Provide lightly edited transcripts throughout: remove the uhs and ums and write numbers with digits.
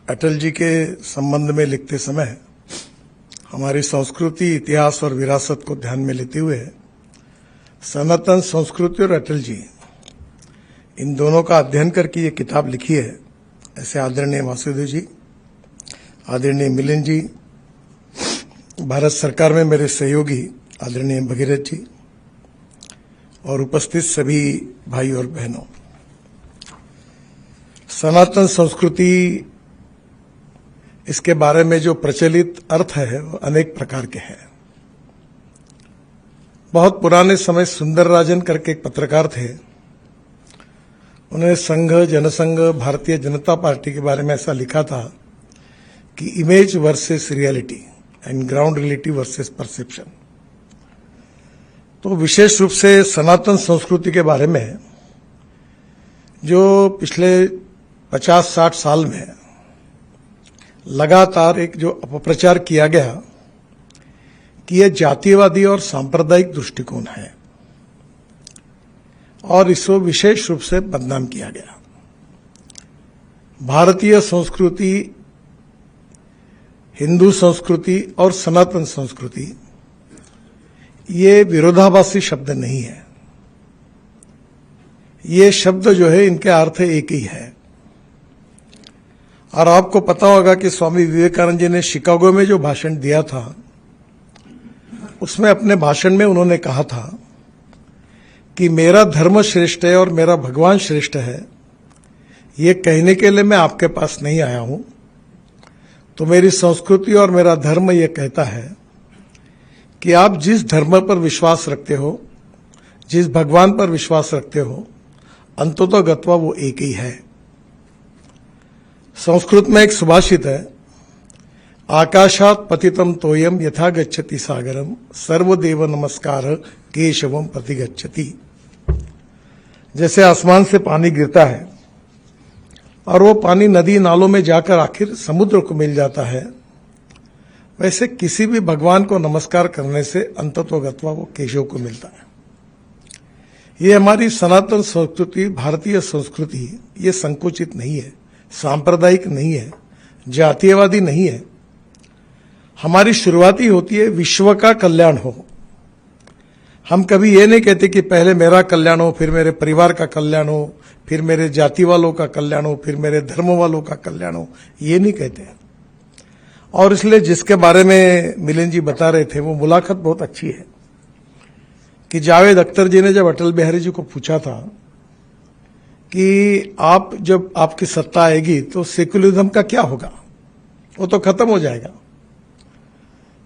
अटल जी के संबंध में लिखते समय हमारी संस्कृति, इतिहास और विरासत को ध्यान में लेते हुए सनातन संस्कृति और अटल जी, इन दोनों का अध्ययन करके ये किताब लिखी है। ऐसे आदरणीय वासुदेव जी, आदरणीय मिलिंद जी, भारत सरकार में मेरे सहयोगी आदरणीय भगीरथ जी और उपस्थित सभी भाई और बहनों, सनातन संस्कृति, इसके बारे में जो प्रचलित अर्थ है वो अनेक प्रकार के हैं। बहुत पुराने समय सुंदर राजन करके एक पत्रकार थे, उन्होंने संघ, जनसंघ, भारतीय जनता पार्टी के बारे में ऐसा लिखा था कि image versus reality and ground reality versus perception. तो विशेष रूप से सनातन संस्कृति के बारे में जो पिछले 50-60 साल में लगातार एक जो अपप्रचार किया गया कि यह जातीयवादी और सांप्रदायिक दृष्टिकोण है और इसको विशेष रूप से बदनाम किया गया। भारतीय संस्कृति, हिंदू संस्कृति और सनातन संस्कृति ये विरोधाभासी शब्द नहीं है। ये शब्द जो है, इनके अर्थ एक ही है। और आपको पता होगा कि स्वामी विवेकानंद जी ने शिकागो में जो भाषण दिया था, उसमें अपने भाषण में उन्होंने कहा था कि मेरा धर्म श्रेष्ठ है और मेरा भगवान श्रेष्ठ है, ये कहने के लिए मैं आपके पास नहीं आया हूं। तो मेरी संस्कृति और मेरा धर्म ये कहता है कि आप जिस धर्म पर विश्वास रखते हो, जिस भगवान पर विश्वास रखते हो, अंततः गत्वा वो एक ही है। संस्कृत में एक सुभाषित है, आकाशात पतितम तोयम यथा गच्छति सागरम सर्वदेव नमस्कार केशवम प्रति गच्छति। जैसे आसमान से पानी गिरता है और वो पानी नदी नालों में जाकर आखिर समुद्र को मिल जाता है, वैसे किसी भी भगवान को नमस्कार करने से अंततोगत्वा वो केशव को मिलता है। ये हमारी सनातन संस्कृति, भारतीय संस्कृति, ये संकुचित नहीं है, सांप्रदायिक नहीं है, जातीयवादी नहीं है। हमारी शुरुआती होती है विश्व का कल्याण हो। हम कभी ये नहीं कहते कि पहले मेरा कल्याण हो, फिर मेरे परिवार का कल्याण हो, फिर मेरे जाति वालों का कल्याण हो, फिर मेरे धर्म वालों का कल्याण हो, ये नहीं कहते। और इसलिए जिसके बारे में मिलिंद जी बता रहे थे, वो मुलाकात बहुत अच्छी है कि जावेद अख्तर जी ने जब अटल बिहारी जी को पूछा था कि आप जब आपकी सत्ता आएगी तो सेक्युलरिज्म का क्या होगा, वो तो खत्म हो जाएगा।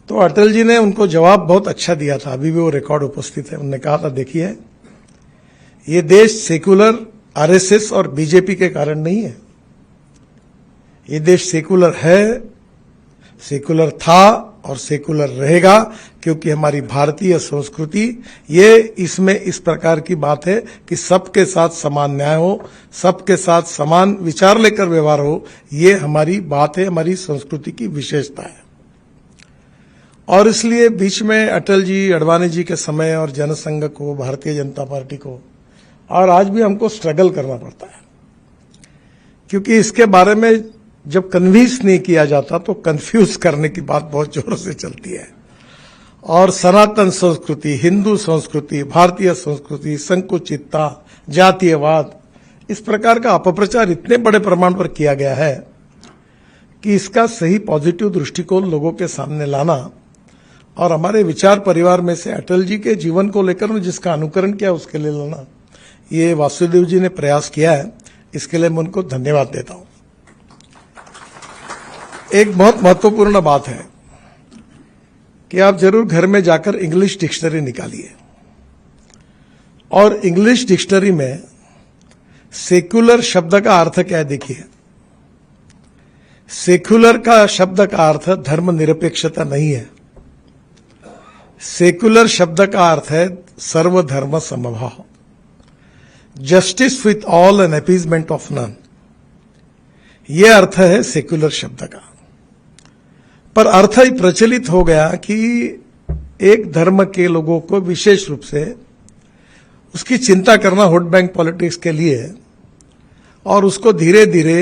तो अटल जी ने उनको जवाब बहुत अच्छा दिया था, अभी भी वो रिकॉर्ड उपस्थित है। उन्होंने कहा था, देखिए ये देश सेक्युलर आरएसएस और बीजेपी के कारण नहीं है, ये देश सेक्युलर है, सेक्युलर था और सेक्युलर रहेगा, क्योंकि हमारी भारतीय संस्कृति ये इसमें इस प्रकार की बात है कि सबके साथ समान न्याय हो, सबके साथ समान विचार लेकर व्यवहार हो। ये हमारी बात है, हमारी संस्कृति की विशेषता है। और इसलिए बीच में अटल जी, अडवाणी जी के समय और जनसंघ को, भारतीय जनता पार्टी को, और आज भी हमको स्ट्रगल करना पड़ता है, क्योंकि इसके बारे में जब कन्विंस नहीं किया जाता तो कंफ्यूज करने की बात बहुत जोर से चलती है। और सनातन संस्कृति, हिंदू संस्कृति, भारतीय संस्कृति, संकुचितता, जातीयवाद, इस प्रकार का अपप्रचार इतने बड़े प्रमाण पर किया गया है कि इसका सही पॉजिटिव दृष्टिकोण लोगों के सामने लाना और हमारे विचार परिवार में से अटल जी के जीवन को लेकर जिसका अनुकरण किया उसके लिए लाना, ये वासुदेव जी ने प्रयास किया है। इसके लिए मैं उनको धन्यवाद देता हूं। एक बहुत महत्वपूर्ण बात है कि आप जरूर घर में जाकर इंग्लिश डिक्शनरी निकालिए और इंग्लिश डिक्शनरी में सेक्युलर शब्द का अर्थ क्या है देखिए। सेक्युलर का शब्द का अर्थ धर्मनिरपेक्षता नहीं है। सेक्युलर शब्द का अर्थ है सर्वधर्म समभाव, justice with all and appeasement of none. यह अर्थ है सेक्युलर शब्द का। पर अर्थ ही प्रचलित हो गया कि एक धर्म के लोगों को विशेष रूप से उसकी चिंता करना वोट बैंक पॉलिटिक्स के लिए, और उसको धीरे धीरे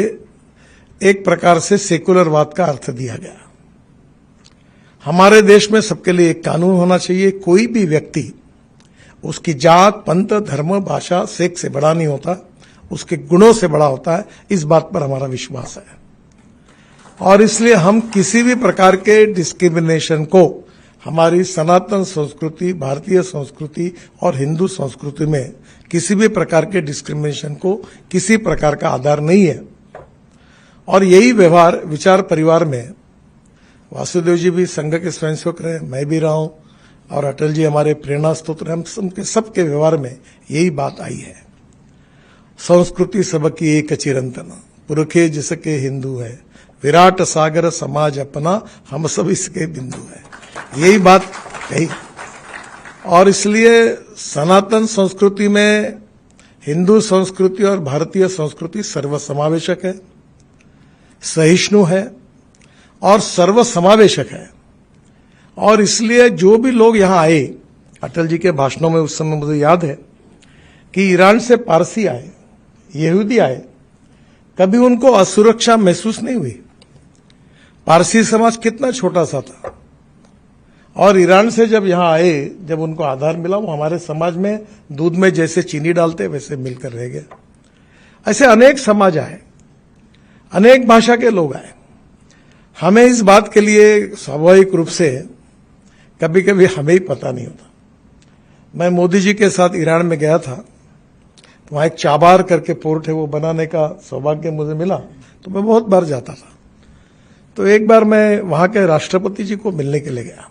एक प्रकार से सेकुलरवाद का अर्थ दिया गया। हमारे देश में सबके लिए एक कानून होना चाहिए, कोई भी व्यक्ति उसकी जात, पंथ, धर्म, भाषा, सेक्स से बड़ा नहीं होता, उसके गुणों से बड़ा होता है। इस बात पर हमारा विश्वास है और इसलिए हम किसी भी प्रकार के डिस्क्रिमिनेशन को हमारी सनातन संस्कृति, भारतीय संस्कृति और हिंदू संस्कृति में किसी भी प्रकार के डिस्क्रिमिनेशन को किसी प्रकार का आधार नहीं है। और यही व्यवहार विचार परिवार में वासुदेव जी भी संघ के स्वयंसेवक रहे, मैं भी रहा हूं और अटल जी हमारे प्रेरणा स्रोत, हम सबके व्यवहार में यही बात आई है। संस्कृति सबकी एक चिरंतन, पुरखे जिसके हिंदू है, विराट सागर समाज अपना, हम सब इसके बिंदु है, यही बात कही। और इसलिए सनातन संस्कृति में हिंदू संस्कृति और भारतीय संस्कृति सर्वसमावेशक है, सहिष्णु है और सर्वसमावेशक है। और इसलिए जो भी लोग यहां आए, अटल जी के भाषणों में उस समय मुझे याद है कि ईरान से पारसी आए, यहूदी आए, कभी उनको असुरक्षा महसूस नहीं हुई। पारसी समाज कितना छोटा सा था और ईरान से जब यहां आए, जब उनको आधार मिला, वो हमारे समाज में दूध में जैसे चीनी डालते वैसे मिलकर रह गए। ऐसे अनेक समाज आए, अनेक भाषा के लोग आए। हमें इस बात के लिए स्वाभाविक रूप से कभी कभी हमें ही पता नहीं होता। मैं मोदी जी के साथ ईरान में गया था, तो वहां एक चाबार करके पोर्ट है, वो बनाने का सौभाग्य मुझे मिला, तो मैं बहुत बार जाता था। तो एक बार मैं वहां के राष्ट्रपति जी को मिलने के लिए गया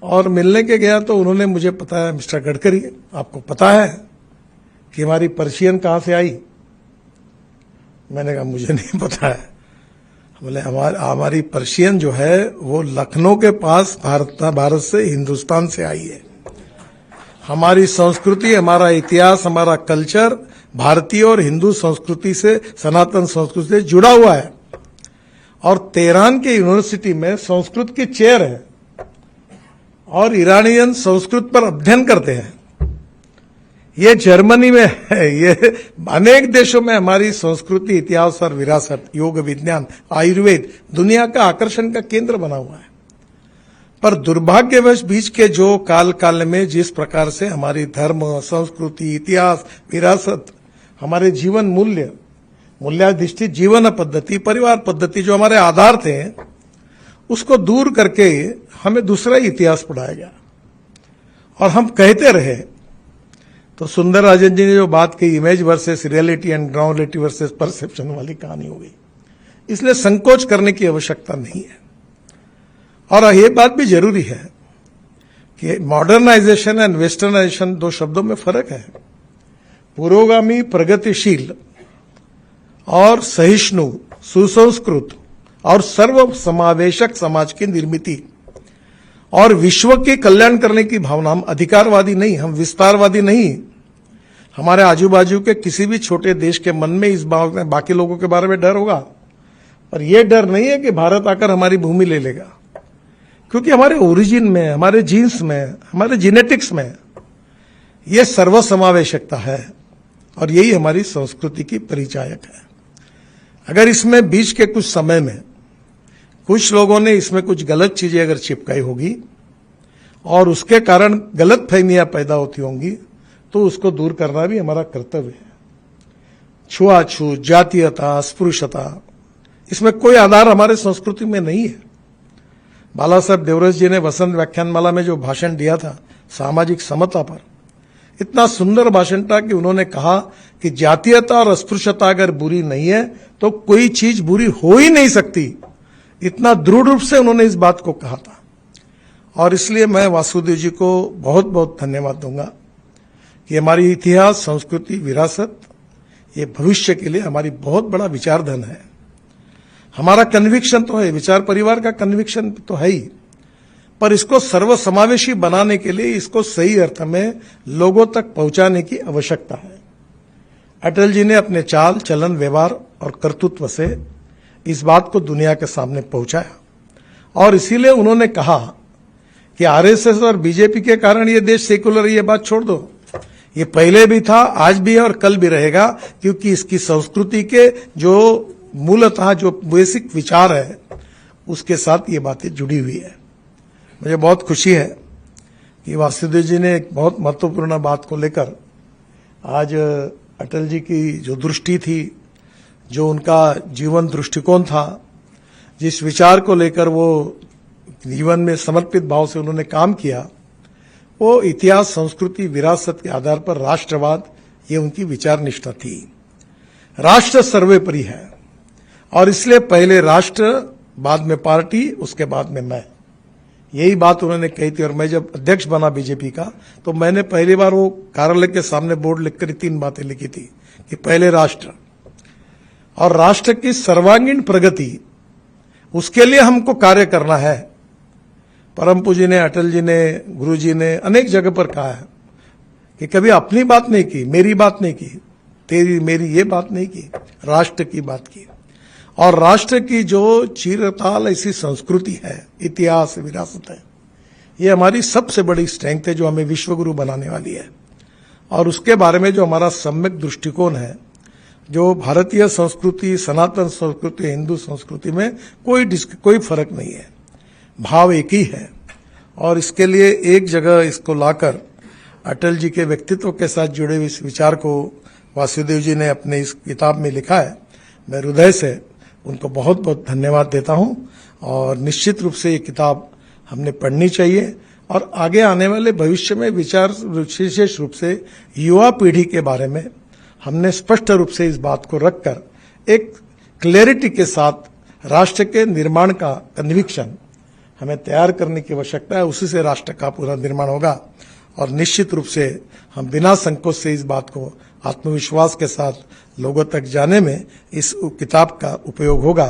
और मिलने के गया तो उन्होंने मुझे बताया, मिस्टर गडकरी, आपको पता है कि हमारी पर्शियन कहां से आई? मैंने कहा मुझे नहीं पता है। बोले हमारी पर्शियन जो है वो लखनऊ के पास भारत से, हिंदुस्तान से आई है। हमारी संस्कृति, हमारा इतिहास, हमारा कल्चर भारतीय और हिंदू संस्कृति से, सनातन संस्कृति से जुड़ा हुआ है। और तेहरान के यूनिवर्सिटी में संस्कृत की चेयर है और ईरानियन संस्कृत पर अध्ययन करते हैं। ये जर्मनी में है, ये अनेक देशों में हमारी संस्कृति, इतिहास और विरासत, योग, विज्ञान, आयुर्वेद दुनिया का आकर्षण का केंद्र बना हुआ है। पर दुर्भाग्यवश बीच के जो काल में जिस प्रकार से हमारी धर्म, संस्कृति, इतिहास, विरासत, हमारे जीवन मूल्याधिष्ठित जीवन पद्धति, परिवार पद्धति जो हमारे आधार थे, उसको दूर करके हमें दूसरा इतिहास पढ़ाया गया और हम कहते रहे। तो सुंदर राजन जी ने जो बात की, image versus reality and ground reality versus perception वाली कहानी हो गई। इसलिए संकोच करने की आवश्यकता नहीं है। और यह बात भी जरूरी है कि मॉडर्नाइजेशन एंड वेस्टर्नाइजेशन दो शब्दों में फर्क है। पुरोगामी, प्रगतिशील और सहिष्णु, सुसंस्कृत और सर्व समावेशक समाज की निर्मिति और विश्व के कल्याण करने की भावना। हम अधिकारवादी नहीं, हम विस्तारवादी नहीं। हमारे आजू बाजू के किसी भी छोटे देश के मन में इस बाकी लोगों के बारे में डर होगा, पर यह डर नहीं है कि भारत आकर हमारी भूमि ले लेगा, क्योंकि हमारे ओरिजिन में, हमारे जीन्स में, हमारे जेनेटिक्स में यह सर्वसमावेशकता है और यही हमारी संस्कृति की परिचायक है। अगर इसमें बीच के कुछ समय में कुछ लोगों ने इसमें कुछ गलत चीजें अगर चिपकाई होगी और उसके कारण गलत फहमियां पैदा होती होंगी, तो उसको दूर करना भी हमारा कर्तव्य है। छुआछूत, जातीयता, अस्पृश्यता, इसमें कोई आधार हमारे संस्कृति में नहीं है। बाला साहब देवरस जी ने वसंत व्याख्यानमाला में जो भाषण दिया था सामाजिक समता पर, इतना सुंदर भाषण था कि उन्होंने कहा कि जातीयता और अस्पृश्यता अगर बुरी नहीं है तो कोई चीज बुरी हो ही नहीं सकती। इतना दृढ़ रूप से उन्होंने इस बात को कहा था। और इसलिए मैं वासुदेव जी को बहुत बहुत धन्यवाद दूंगा कि हमारी इतिहास, संस्कृति, विरासत, ये भविष्य के लिए हमारी बहुत बड़ा विचारधन है। हमारा कन्विक्शन तो है, विचार परिवार का कन्विक्शन तो है ही, पर इसको सर्वसमावेशी बनाने के लिए इसको सही अर्थ में लोगों तक पहुंचाने की आवश्यकता है। अटल जी ने अपने चाल, चलन, व्यवहार और कर्तृत्व से इस बात को दुनिया के सामने पहुंचाया और इसीलिए उन्होंने कहा कि आरएसएस और बीजेपी के कारण ये देश सेकुलर है। ये बात छोड़ दो, ये पहले भी था, आज भी है और कल भी रहेगा, क्योंकि इसकी संस्कृति के जो मूलतः जो बेसिक विचार है उसके साथ ये बातें जुड़ी हुई है। मुझे बहुत खुशी है कि वासुदेव जी ने एक बहुत महत्वपूर्ण बात को लेकर आज अटल जी की जो दृष्टि थी, जो उनका जीवन दृष्टिकोण था, जिस विचार को लेकर वो जीवन में समर्पित भाव से उन्होंने काम किया, वो इतिहास, संस्कृति, विरासत के आधार पर राष्ट्रवाद, ये उनकी विचार निष्ठा थी। राष्ट्र सर्वोपरि है और इसलिए पहले राष्ट्र, बाद में पार्टी, उसके बाद में मैं, यही बात उन्होंने कही थी। और मैं जब अध्यक्ष बना बीजेपी का, तो मैंने पहली बार वो कार्यालय के सामने बोर्ड लिखकर 3 बातें लिखी थी कि पहले राष्ट्र और राष्ट्र की सर्वांगीण प्रगति, उसके लिए हमको कार्य करना है। परम पूज्य ने, अटल जी ने, गुरु जी ने अनेक जगह पर कहा है कि कभी अपनी बात नहीं की, मेरी बात नहीं की, तेरी मेरी ये बात नहीं की, राष्ट्र की बात की। और राष्ट्र की जो चिरकाल ऐसी संस्कृति है, इतिहास, विरासत है, ये हमारी सबसे बड़ी स्ट्रेंथ है जो हमें विश्वगुरु बनाने वाली है। और उसके बारे में जो हमारा सम्यक दृष्टिकोण है, जो भारतीय संस्कृति, सनातन संस्कृति, हिंदू संस्कृति में कोई फर्क नहीं है, भाव एक ही है। और इसके लिए एक जगह इसको लाकर अटल जी के व्यक्तित्व के साथ जुड़े हुए इस विचार को वासुदेव जी ने अपने इस किताब में लिखा है। मैं हृदय से उनको बहुत बहुत धन्यवाद देता हूं और निश्चित रूप से ये किताब हमने पढ़नी चाहिए और आगे आने वाले भविष्य में विचार, विशेष रूप से युवा पीढ़ी के बारे में हमने स्पष्ट रूप से इस बात को रखकर एक क्लैरिटी के साथ राष्ट्र के निर्माण का कन्विक्शन हमें तैयार करने की आवश्यकता है। उसी से राष्ट्र का पूरा निर्माण होगा और निश्चित रूप से हम बिना संकोच से इस बात को आत्मविश्वास के साथ लोगों तक जाने में इस किताब का उपयोग होगा।